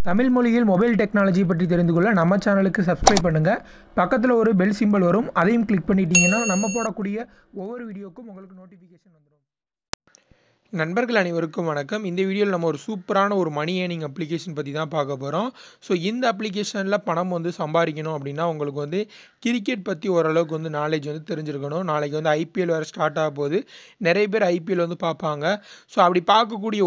தமிழ் மொழியில் mobile technology பற்றி தெரிந்து கொள்ள நம்ம சேனலுக்கு சப்ஸ்கிரைப் பண்ணுங்கள். பக்கத்தில் ஒரு பெல் சிம்பல் வரும், அதையும் கிளிக் பண்ணிட்டீங்கன்னா நம்ம போடக்கூடிய ஒவ்வொரு வீடியோக்கும் உங்களுக்கு நோட்டிஃபிகேஷன் வந்துடும். நண்பர்கள் அனைவருக்கும் வணக்கம். இந்த வீடியோவில் நம்ம ஒரு சூப்பரான ஒரு மணி ஏர்னிங் அப்ளிகேஷன் பற்றி தான் பார்க்க போகிறோம். ஸோ இந்த அப்ளிகேஷனில் பணம் சம்பாதிக்கணும் அப்படின்னா உங்களுக்கு கிரிக்கெட் பற்றி ஓரளவுக்கு நாலேஜ் தெரிஞ்சிருக்கணும். நாளைக்கு ஐபிஎல் வேறு ஸ்டார்ட் ஆக போகுது. நிறைய பேர் ஐபிஎல் பார்ப்பாங்க. ஸோ அப்படி பார்க்கக்கூடிய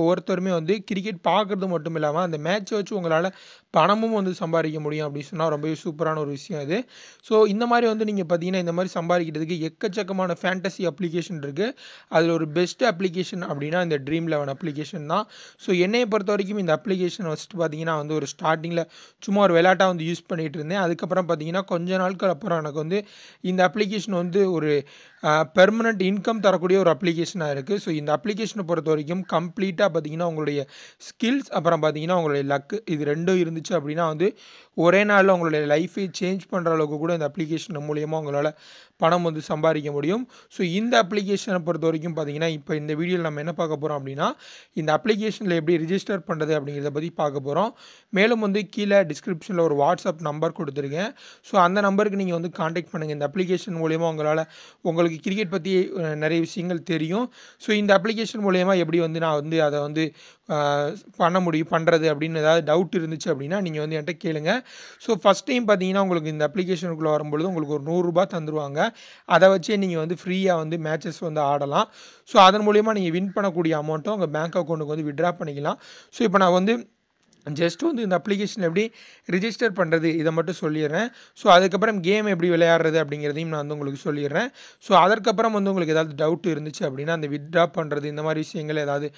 ஒவ்வொருத்தருமே கிரிக்கெட் பார்க்குறது மட்டும் இல்லாமல் அந்த மேட்சை வச்சு உங்களால் பணமும் சம்பாதிக்க முடியும் அப்படின்னு சொன்னால் ரொம்பவே சூப்பரான ஒரு விஷயம் இது. ஸோ இந்த மாதிரி நீங்கள் பார்த்தீங்கன்னா இந்த மாதிரி சம்பாதிக்கிறதுக்கு எக்கச்சக்கமான ஃபேண்டசி அப்ளிகேஷன் இருக்குது. அதில் ஒரு பெஸ்ட் அப்ளிகேஷன் அப்படின்னா இந்த Dream11 அப்ளிகேஷன் தான். ஸோ என்னையை பொறுத்த வரைக்கும் இந்த அப்ளிகேஷன் ஃபஸ்ட்டு பார்த்தீங்கன்னா ஒரு ஸ்டார்டிங்கில் சும்மா ஒரு விளையாட்டாக யூஸ் பண்ணிகிட்டு இருந்தேன். அதுக்கப்புறம் பார்த்தீங்கன்னா கொஞ்ச நாட்கள் அப்புறம் எனக்கு இந்த அப்ளிகேஷன் ஒரு பெர்மனண்ட் இன்கம் தரக்கூடிய ஒரு அப்ளிகேஷனாக இருக்குது. ஸோ இந்த அப்ளிகேஷனை பொறுத்த வரைக்கும் கம்ப்ளீட்டாக பார்த்தீங்கன்னா உங்களுடைய ஸ்கில்ஸ் அப்புறம் பார்த்தீங்கன்னா உங்களுடைய லக்கு இது ரெண்டும் இருந்துச்சு அப்படின்னா ஒரே நாளில் உங்களுடைய லைஃபை சேஞ்ச் பண்ணுற அளவுக்கு கூட இந்த அப்ளிகேஷன் மூலியமாக உங்களால் பணம் சம்பாதிக்க முடியும். ஸோ இந்த அப்ளிகேஷனை பொறுத்த வரைக்கும் பார்த்தீங்கன்னா இப்போ இந்த வீடியோவில் நம்ம என்ன பார்க்க போகிறோம் அப்படின்னா இந்த அப்ளிகேஷனில் எப்படி ரிஜிஸ்டர் பண்ணுறது அப்படிங்கிறத பற்றி பார்க்க போகிறோம். மேலும் கீழே டிஸ்கிரிப்ஷனில் ஒரு வாட்ஸ்அப் நம்பர் கொடுத்துருக்கேன். ஸோ அந்த நம்பருக்கு நீங்கள் காண்டாக்ட் பண்ணுங்கள். இந்த அப்ளிகேஷன் மூலியமாக உங்களுக்கு கிரிக்கெட் பற்றி நிறைய விஷயங்கள் தெரியும். ஸோ இந்த அப்ளிகேஷன் மூலயமா எப்படி நான் அதை பண்ணுறது அப்படின்னு ஏதாவது டவுட் இருந்துச்சு அப்படின்னா நீங்கள் என்கிட்ட கேளுங்க. ஸோ ஃபஸ்ட் டைம் பார்த்தீங்கன்னா உங்களுக்கு இந்த அப்ளிகேஷனுக்குள்ளே வரும்பொழுது உங்களுக்கு ஒரு 100 ரூபாய் தந்துருவாங்க. அதை வச்சே நீங்கள் ஃப்ரீயாக மேட்சஸ் ஆடலாம். ஸோ அதன் மூலயமா நீங்கள் வின் பண்ணக்கூடிய அமௌண்ட்டை உங்கள் பேங்க் அக்கௌண்ட்டுக்கு வித்ட்ரா பண்ணிக்கலாம். ஸோ இப்போ நான் ஜஸ்ட் இந்த அப்ளிகேஷன் எப்படி ரிஜிஸ்டர் பண்ணுறது இதை மட்டும் சொல்லிடுறேன். ஸோ அதுக்கப்புறம் கேம் எப்படி விளையாடுறது அப்படிங்கிறதையும் நான் உங்களுக்கு சொல்லிடுறேன். ஸோ அதற்கப்புறம் உங்களுக்கு ஏதாவது டவுட் இருந்துச்சு அப்படின்னா அந்த வித்ட்ரா பண்ணுறது இந்த மாதிரி விஷயங்கள் ஏதாவது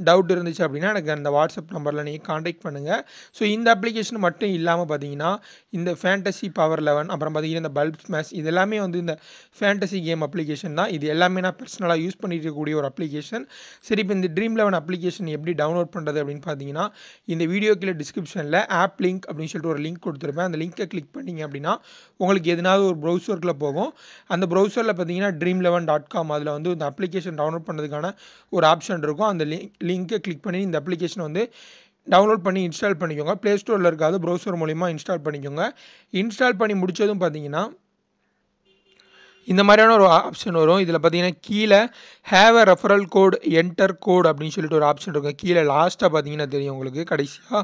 டவுட் இருந்துச்சு அப்படின்னா எனக்கு அந்த வாட்ஸ்அப் நம்பரில் நீங்கள் காண்டாக்ட் பண்ணுங்கள். ஸோ இந்த அப்ளிகேஷன் மட்டும் இல்லாமல் பார்த்தீங்கன்னா இந்த ஃபேண்டசி பவர் 11 அப்புறம் பார்த்தீங்கன்னா இந்த பல்ப் ஸ்மாஷ் இது எல்லாமே இந்த ஃபேண்டசி கேம் அப்ளிகேஷன் தான். இது எல்லாமே நான் பர்சனலாக யூஸ் பண்ணிட்டு இருக்கக்கூடிய ஒரு அப்ளிகேஷன். சரி, இப்போ இந்த Dream11 அப்ளிகேஷன் எப்படி டவுன்லோட் பண்ணுறது அப்படின்னு பார்த்தீங்கன்னா இந்த வீடியோ டிஸ்கிரிப்ஷனில் ஆப் லிங்க் அப்படின்னு சொல்லிட்டு ஒரு லிங்க் கொடுத்துருப்பேன். அந்த லிங்கை கிளிக் பண்ணிங்க அப்படின்னா உங்களுக்கு எதனாவது ஒரு ப்ரௌசருக்குள்ள போகும். அந்த ப்ரௌசரில் பார்த்தீங்கன்னா dream11.com அதில் இந்த அப்ளிகேஷன் டவுன்லோட் பண்ணுறதுக்கான ஒரு ஆப்ஷன் இருக்கும். அந்த லிங்கை கிளிக் பண்ணி இந்த அப்ளிகேஷன் டவுன்லோட் பண்ணி இன்ஸ்டால் பண்ணிக்கோங்க. ப்ளே ஸ்டோரில் இருக்காது, ப்ரௌசர் மூலிமா இன்ஸ்டால் பண்ணிக்கோங்க. இன்ஸ்டால் பண்ணி முடித்ததும் பார்த்தீங்கன்னா இந்த மாதிரியான ஒரு ஆப்ஷன் வரும். இதில் பார்த்தீங்கன்னா கீழே have a referral code enter code அப்படின்னு சொல்லிட்டு ஒரு ஆப்ஷன் இருக்கும். கீழே லாஸ்ட்டாக பார்த்தீங்கன்னா தெரியும் உங்களுக்கு கடைசியாக.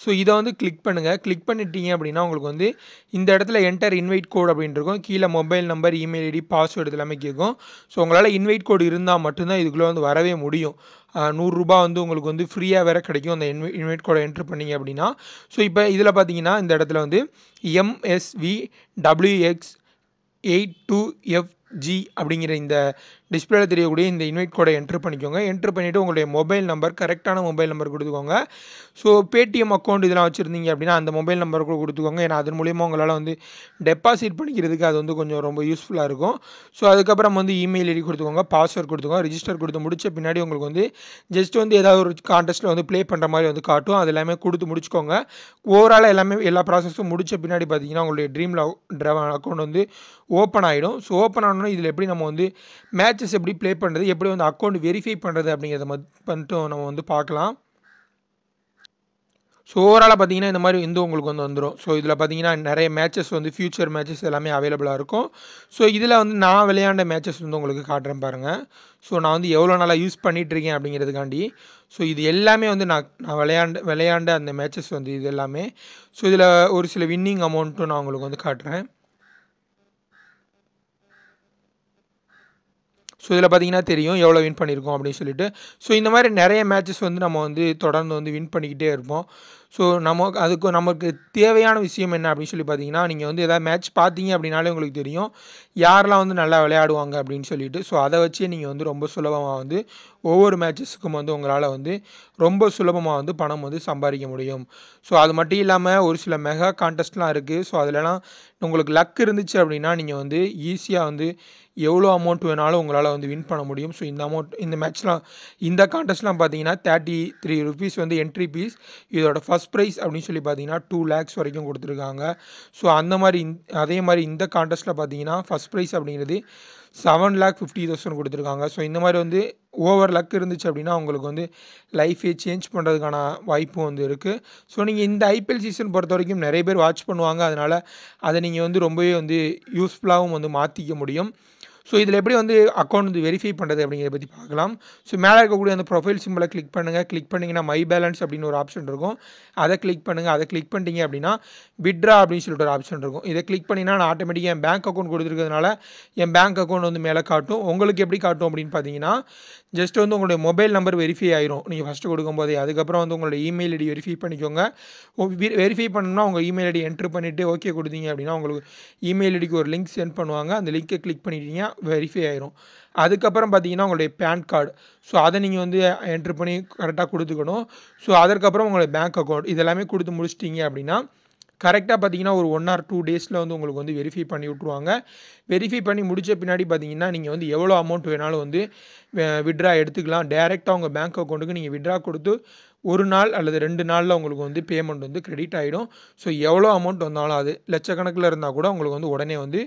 ஸோ இதை கிளிக் பண்ணுங்கள். கிளிக் பண்ணிட்டீங்க அப்படின்னா உங்களுக்கு இந்த இடத்துல என்டர் இன்வைட் கோட் அப்படின்னு இருக்கும். கீழே mobile number, email ID, password எல்லாமே கேட்கும். ஸோ உங்களால் இன்வைட் கோட் இருந்தால் மட்டும்தான் இதுக்குள்ளே வரவே முடியும். 100 ரூபாய் உங்களுக்கு ஃப்ரீயாக வேறு கிடைக்கும் அந்த இன்வைட் கோடை என்ட்ரு பண்ணிங்க அப்படின்னா. ஸோ இப்போ இதில் பார்த்தீங்கன்னா இந்த இடத்துல MSVWX82FG அப்படிங்கிற இந்த டிஸ்பிளேல தெரியக்கூடிய இந்த இன்வைட் கோடை என்ட்ரு பண்ணிக்கோங்க. என்ட்ரு பண்ணிவிட்டு உங்களுடைய மொபைல் நம்பர், கரெக்டான மொபைல் நம்பர் கொடுத்துக்கோங்க. ஸோ பேடிஎம் அக்கௌண்ட் இதெல்லாம் வச்சுருந்தீங்க அப்படின்னா அந்த மொபைல் நம்பர் கூட கொடுத்துக்கோங்க. ஏன்னா அதன் மூலியமாக உங்களால் டெபாசிட் பண்ணிக்கிறதுக்கு அது கொஞ்சம் ரொம்ப யூஸ்ஃபுல்லாக இருக்கும். ஸோ அதுக்கப்புறம் இமெயில் ஐடி கொடுத்துக்கோங்க, பாஸ்வேர்ட் கொடுத்துக்கோங்க. ரிஜிஸ்டர் கொடுத்து முடிச்ச பின்னாடி உங்களுக்கு ஜஸ்ட் ஏதாவது ஒரு கான்டெஸ்ட்டில் ப்ளே பண்ணுற மாதிரி காட்டும். அது எல்லாமே கொடுத்து முடிச்சுக்கோங்க. ஓவராலாக எல்லா ப்ராசஸும் முடிச்ச பின்னாடி பார்த்தீங்கன்னா உங்களுடைய Dream11 அக்கௌண்ட் ஓப்பன் ஆகிடும். ஸோ ஓப்பன் ஆனோன்னா இதில் எப்படி நம்ம மேட்சஸ் எப்படி ப்ளே பண்ணுறது, எப்படி அக்கௌண்ட் வெரிஃபை பண்ணுறது அப்படிங்கிறத மட்டும் நம்ம பார்க்கலாம். ஸோ ஓவராலாக பார்த்தீங்கன்னா இந்த மாதிரி உங்களுக்கு வந்துடும். ஸோ இதில் பார்த்தீங்கன்னா நிறைய மேட்சஸ் ஃபியூச்சர் மேட்சஸ் எல்லாமே அவைலபிளாக இருக்கும். ஸோ இதில் நான் விளையாண்ட மேட்சஸ் உங்களுக்கு காட்டுறேன் பாருங்கள். ஸோ நான் எவ்வளோ நாளாக யூஸ் பண்ணிகிட்ருக்கேன் அப்படிங்கிறதுக்காண்டி. ஸோ இது எல்லாமே நான் விளையாண்ட அந்த மேட்சஸ் இது எல்லாமே. ஸோ இதில் ஒரு சில வின்னிங் அமௌண்ட்டும் நான் உங்களுக்கு காட்டுறேன். ஸோ இதில் பார்த்தீங்கன்னா தெரியும் எவ்வளோ வின் பண்ணியிருக்கோம் அப்படின்னு சொல்லிட்டு. ஸோ இந்த மாதிரி நிறைய மேட்சஸ் நம்ம தொடர்ந்து வின் பண்ணிக்கிட்டே இருப்போம். ஸோ நமக்கு தேவையான விஷயம் என்ன அப்படின்னு சொல்லி பார்த்தீங்கன்னா நீங்கள் ஏதாவது மேட்ச் பார்த்தீங்க அப்படின்னாலே உங்களுக்கு தெரியும் யாரெல்லாம் நல்லா விளையாடுவாங்க அப்படின்னு சொல்லிட்டு. ஸோ அதை வச்சே நீங்கள் ரொம்ப சுலபமாக ஒவ்வொரு மேட்சஸுக்கும் உங்களால் ரொம்ப சுலபமாக பணம் சம்பாதிக்க முடியும். ஸோ அது மட்டும் இல்லாமல் ஒரு சில மெகா கான்டெஸ்ட்லாம் இருக்குது. ஸோ அதிலலாம் உங்களுக்கு லக் இருந்துச்சு அப்படின்னா நீங்கள் ஈஸியாக எவ்வளோ அமௌண்ட் வேணாலும் உங்களால் வின் பண்ண முடியும். ஸோ இந்த மேட்ச்லாம் இந்த கான்டெஸ்ட்லாம் பார்த்தீங்கன்னா 33 rupees என்ட்ரி ஃபீஸ். இதோட ஃபஸ்ட் ப்ரைஸ் அப்படின்னு சொல்லி பார்த்தீங்கன்னா 2 lakhs வரைக்கும் கொடுத்துருக்காங்க. ஸோ அதே மாதிரி இந்த கான்டெஸ்ட்டில் பார்த்தீங்கன்னா ஃபஸ்ட் ப்ரைஸ் அப்படிங்கிறது 7,50,000 கொடுத்துருக்காங்க. ஸோ இந்த மாதிரி வந்து ஓவர் லக் இருந்துச்சு அப்படின்னா உங்களுக்கு வந்து லைஃபே சேஞ்ச் பண்ணுறதுக்கான வாய்ப்பும் வந்து இருக்குது. ஸோ நீங்கள் இந்த ஐபிஎல் சீசன் பொறுத்த வரைக்கும் நிறைய பேர் வாட்ச் பண்ணுவாங்க. அதனால் அதை நீங்கள் வந்து ரொம்பவே வந்து யூஸ்ஃபுல்லாகவும் வந்து மாற்றிக்க முடியும். ஸோ இதில் எப்படி வந்து அக்கௌண்ட் வந்து வெரிஃபை பண்ணுறது அப்படிங்கிறத பற்றி பார்க்கலாம். ஸோ மேலே இருக்கக்கூடிய அந்த ப்ரொஃபைல் சிம்பிளை கிளிக் பண்ணுங்கள். கிளிக் பண்ணிங்கன்னா மை பேலன்ஸ் அப்படின்னு ஒரு ஆப்ஷன் இருக்கும். அதை கிளிக் பண்ணுங்கள். அதை கிளிக் பண்ணிட்டீங்க அப்படின்னா விட்ரா அப்படின்னு சொல்லிட்டு ஒரு ஆப்ஷன் இருக்கும். இதை கிளிக் பண்ணினா நான் ஆட்டோமேட்டிக்காக என் பேங்க் அக்கௌண்ட் கொடுத்துருக்கிறதுனால என் பேங்க் அக்கௌண்ட் வந்து மேலே காட்டும். உங்களுக்கு எப்படி காட்டும் அப்படின்னு பார்த்தீங்கன்னா ஜஸ்ட் வந்து உங்களுடைய மொபைல் நம்பர் வெரிஃபை ஆயிரும் நீங்கள் ஃபஸ்ட்டு கொடுக்கும்போதே. அதுக்கப்புறம் வந்து உங்களோட இமெயில் ஐடி வெரிஃபை பண்ணிக்கோங்க. வெரிஃபை பண்ணணும்னா உங்கள் இமெயில் ஐடி என்ட்ரு பண்ணிவிட்டு ஓகே கொடுத்தீங்க அப்படின்னா உங்களுக்கு இமெயில் ஐடிக்கு ஒரு லிங்க் சென்ட் பண்ணுவாங்க. அந்த லிங்க்கை கிளிக் பண்ணிட்டீங்க வெரிஃபை ஆயிரும். அதுக்கப்புறம் பார்த்தீங்கன்னா உங்களுடைய பேன் கார்டு, ஸோ அதை நீங்கள் வந்து என்ட்ரு பண்ணி கரெக்டாக கொடுத்துக்கணும். ஸோ அதற்கப்புறம் உங்களுடைய பேங்க் அக்கௌண்ட் இதெல்லாமே கொடுத்து முடிச்சிட்டிங்க அப்படின்னா கரெக்டாக பார்த்தீங்கன்னா ஒரு 1 or 2 டேஸில் வந்து உங்களுக்கு வந்து வெரிஃபை பண்ணி விட்ருவாங்க. வெரிஃபை பண்ணி முடித்த பின்னாடி பார்த்தீங்கன்னா நீங்கள் வந்து எவ்வளோ அமௌண்ட் வேணாலும் வந்து விட்ரா எடுத்துக்கலாம். டேரெக்டாக உங்கள் பேங்க் அக்கௌண்ட்டுக்கு நீங்கள் விட்ரா கொடுத்து 1 நாள் அல்லது 2 நாளில் உங்களுக்கு வந்து பேமெண்ட் வந்து கிரெடிட் ஆகிடும். ஸோ எவ்வளோ அமௌண்ட் வந்தாலும் அது லட்சக்கணக்கில் இருந்தால் கூட உங்களுக்கு வந்து உடனே வந்து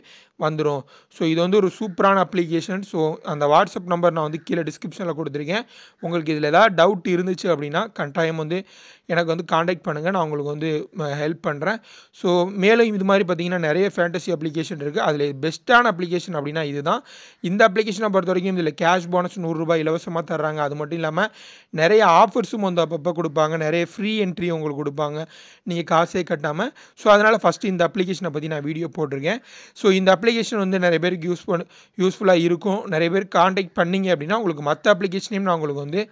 வந்துடும். ஸோ இது வந்து ஒரு சூப்பரான அப்ளிகேஷன். ஸோ அந்த வாட்ஸ்அப் நம்பர் நான் வந்து கீழே டிஸ்கிரிப்ஷனில் கொடுத்துருக்கேன். உங்களுக்கு இதில் ஏதாவது டவுட் இருந்துச்சு அப்படின்னா கட்டாயம் வந்து எனக்கு வந்து காண்டாக்ட் பண்ணுங்கள். நான் உங்களுக்கு வந்து ஹெல்ப் பண்ணுறேன். ஸோ மேலும் இது மாதிரி பார்த்தீங்கன்னா நிறைய ஃபேண்டசி அப்ளிகேஷன் இருக்குது. அதில் பெஸ்ட்டான அப்ளிகேஷன் அப்படின்னா இதுதான். இந்த அப்ளிகேஷனை பொறுத்த வரைக்கும் இதில் கேஷ் போனஸ் ₹100 இலவசமாக தர்றாங்க. அது மட்டும் இல்லாமல் நிறைய ஆஃபர்ஸும் வந்து அப்பப்போ கொடுப்பாங்க. நிறைய ஃப்ரீ என்ட்ரி உங்களுக்கு கொடுப்பாங்க நீங்கள் காசே கட்டாமல். ஸோ அதனால் ஃபஸ்ட்டு இந்த அப்ளிகேஷனை பற்றி நான் வீடியோ போட்டிருக்கேன். ஸோ இந்த அப்ளிகேஷன் வந்து நிறைய பேருக்கு யூஸ்ஃபுல்லாக இருக்கும். நிறைய பேர் காண்டாக்ட் பண்ணிங்க அப்படின்னா உங்களுக்கு மற்ற அப்ளிகேஷனையும் நான் உங்களுக்கு வந்து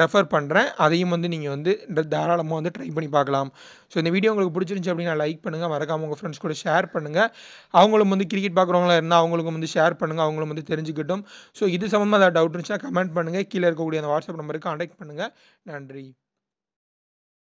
ரெஃபர் பண்ணுறேன். அதையும் வந்து நீங்கள் வந்து தாராளமாக வந்து ட்ரை பண்ணி பார்க்கலாம். ஸோ இந்த வீடியோ உங்களுக்கு பிடிச்சிருந்துச்சு அப்படின்னா லைக் பண்ணுங்கள். மறக்காமல் உங்கள் ஃப்ரெண்ட்ஸ் கூட ஷேர் பண்ணுங்கள். அவங்களும் வந்து கிரிக்கெட் பார்க்குறவங்களா இருந்தால் அவங்களுக்கும் வந்து ஷேர் பண்ணுங்கள். அவங்களும் வந்து தெரிஞ்சுக்கிட்டும். ஸோ இது சம்மந்தமாக ஏதாவது டவுட் இருந்துச்சுன்னா கமெண்ட் பண்ணுங்கள். கீழே இருக்கக்கூடிய அந்த வாட்ஸ்அப் நம்பருக்கு காண்டாக்ட் பண்ணுங்கள். நன்றி.